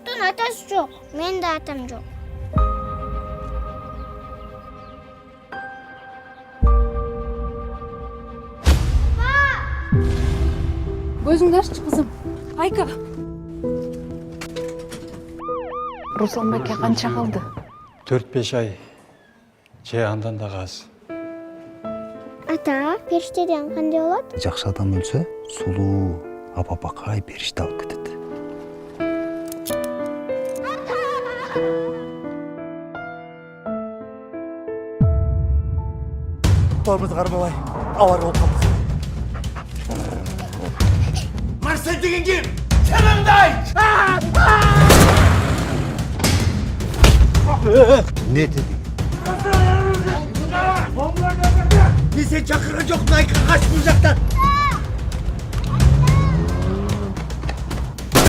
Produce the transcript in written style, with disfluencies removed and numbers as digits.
Murat'ın atası yok. Benim de atam yok. Gözüңdü аччы кызым. Айка. Руслан байке канча калды? 4-5 ай. Же андан да аз. Ата, периштеден кандай болот? Жакшы адам өлсө, сулуу, апа-бакай периште алып кетет. Торбуз кармабай, авар болуп калдык. Марсель деген ким? Сенаңдай! Не деди? Мен сен чакырган жоктун, Айка качып бул жактан.